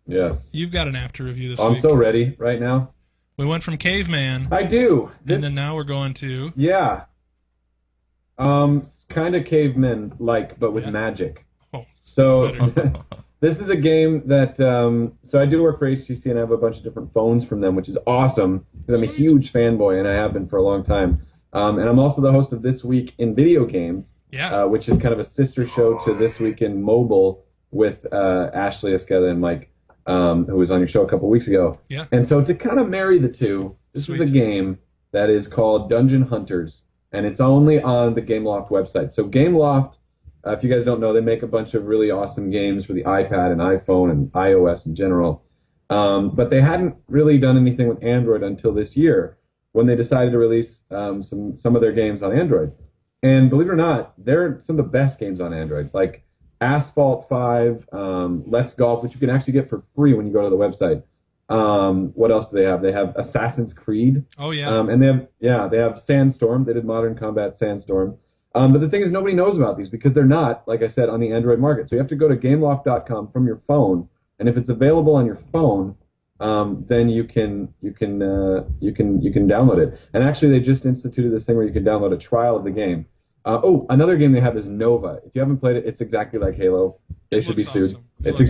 Yes. You've got an app to review this I'm week. so ready right now. We went from Caveman. I do. And then now we're going to... Yeah. Kind of caveman-like, but with magic. Oh, so this is a game that, so I do work for HTC and I have a bunch of different phones from them, which is awesome because I'm a huge fanboy and I have been for a long time. And I'm also the host of This Week in Video Games, which is kind of a sister show to This Week in Mobile with Ashley Esqueda and Mike, who was on your show a couple weeks ago. Yeah. And so to kind of marry the two, this is a game that is called Dungeon Hunters. And it's only on the Gameloft website. So Gameloft, if you guys don't know, they make a bunch of really awesome games for the iPad and iPhone and iOS in general. But they hadn't really done anything with Android until this year when they decided to release some of their games on Android. And believe it or not, they're some of the best games on Android, like Asphalt 5, Let's Golf, which you can actually get for free when you go to the website. What else do they have? They have Assassin's Creed. Oh, yeah. And they have Sandstorm. They did Modern Combat Sandstorm. But the thing is, nobody knows about these because they're not, like I said, on the Android market. So you have to go to Gameloft.com from your phone, and if it's available on your phone, then you can download it. And actually, they just instituted this thing where you can download a trial of the game. Another game they have is Nova. If you haven't played it, it's exactly like Halo. They should be sued. Awesome. It's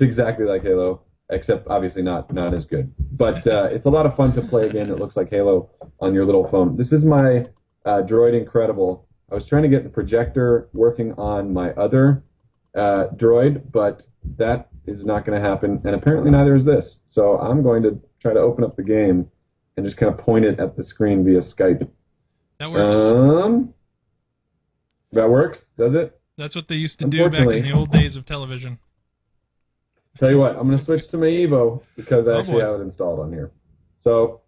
exactly like Halo. Except obviously not as good. But it's a lot of fun to play a game that looks like Halo on your little phone. This is my Droid Incredible. I was trying to get the projector working on my other Droid, but that is not going to happen, and apparently neither is this. So I'm going to try to open up the game and just kind of point it at the screen via Skype. That works. That works, does it? That's what they used to do back in the old days of television. Tell you what, I'm going to switch to my Evo because I actually have it installed on here. So,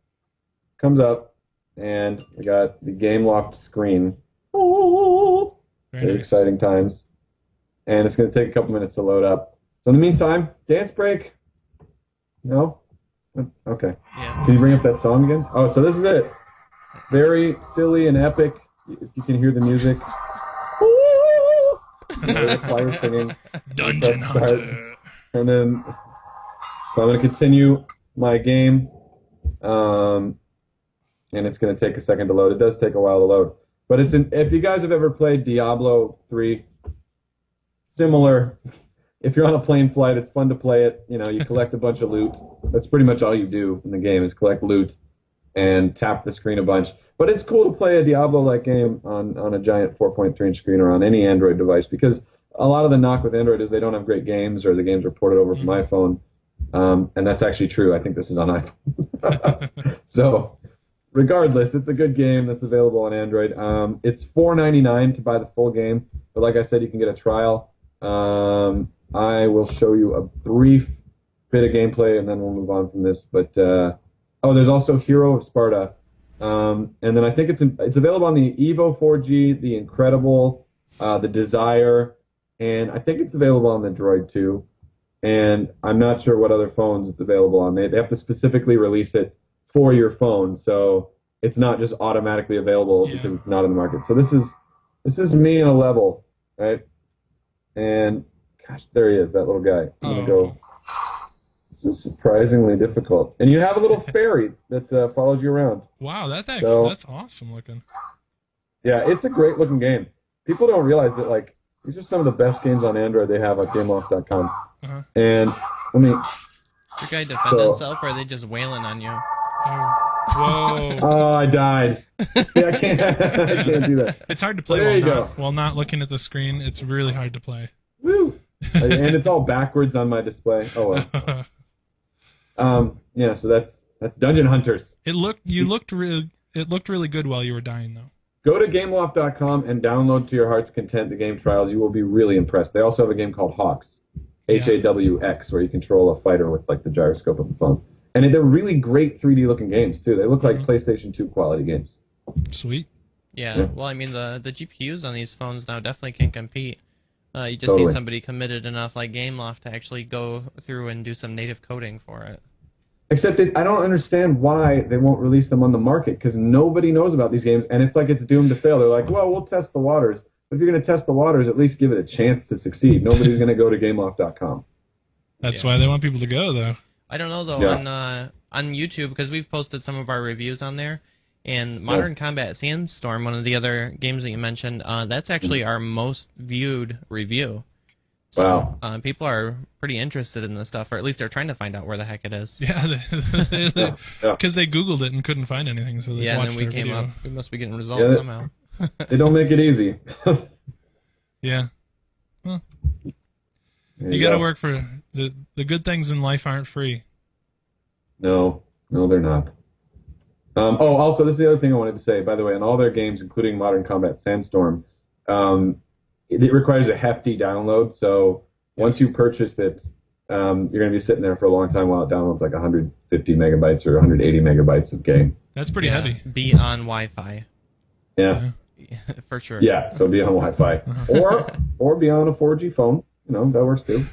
comes up, and we got the Gameloft screen. Very exciting times. And it's going to take a couple minutes to load up. So in the meantime, dance break. No? Okay. Yeah. Can you bring up that song again? Oh, so this is it. Very silly and epic. If you can hear the music. The choir singing. Dungeon Hunter. And then, so I'm going to continue my game, and it's going to take a second to load. It does take a while to load. But if you guys have ever played Diablo 3, similar. If you're on a plane flight, it's fun to play it. You know, you collect a bunch of loot. That's pretty much all you do in the game is collect loot and tap the screen a bunch. But it's cool to play a Diablo-like game on a giant 4.3-inch screen or on any Android device because a lot of the knock with Android is they don't have great games or the games are ported over from iPhone. And that's actually true. I think this is on iPhone. So, regardless, it's a good game that's available on Android. It's $4.99 to buy the full game. But like I said, you can get a trial. I will show you a brief bit of gameplay and then we'll move on from this. But, there's also Hero of Sparta. And then I think it's available on the Evo 4G, the Incredible, the Desire, and I think it's available on the Droid too. And I'm not sure what other phones it's available on. They have to specifically release it for your phone, so it's not just automatically available because it's not in the market. So this is me in a level, right? And gosh, there he is, that little guy. I'm gonna go. This is surprisingly difficult. And you have a little fairy that follows you around. Wow, that's awesome looking. Yeah, it's a great looking game. People don't realize that these are some of the best games on Android they have at Gameloft.com. Uh-huh. And let me. Your guy defend himself, or are they just wailing on you? Whoa. Oh, I died. Yeah, I can't do that. It's hard to play while not looking at the screen. It's really hard to play. Woo! And it's all backwards on my display. Oh well. So that's Dungeon Hunters. It looked really good while you were dying though. Go to Gameloft.com and download to your heart's content the game trials. You will be really impressed. They also have a game called Hawks, HAWX, where you control a fighter with the gyroscope of the phone. And they're really great 3D looking games too. They look like PlayStation 2 quality games. Sweet. Yeah. Well, I mean the GPUs on these phones now definitely can compete. You just need somebody committed enough like Gameloft to actually go through and do some native coding for it. Except I don't understand why they won't release them on the market, because nobody knows about these games, and it's like it's doomed to fail. They're like, well, we'll test the waters. But if you're going to test the waters, at least give it a chance to succeed. Nobody's going to go to Gameloft.com. That's why they want people to go, though. I don't know though on YouTube, because we've posted some of our reviews on there, and Modern Combat Sandstorm, one of the other games that you mentioned, that's actually our most viewed review. So, wow. People are pretty interested in this stuff, or at least they're trying to find out where the heck it is. Yeah, because they Googled it and couldn't find anything, so they watched and then we our came video. up. We must be getting results somehow. They don't make it easy. Yeah. Well, you go. gotta work for the good things in life aren't free. No, they're not. Also, this is the other thing I wanted to say. By the way, in all their games, including Modern Combat Sandstorm, it requires a hefty download. So once you purchase it, you're going to be sitting there for a long time while it downloads like 150 megabytes or 180 megabytes of game. That's pretty heavy. Be on Wi-Fi. Yeah. For sure. Yeah, so be on Wi-Fi. Or be on a 4G phone. That works too.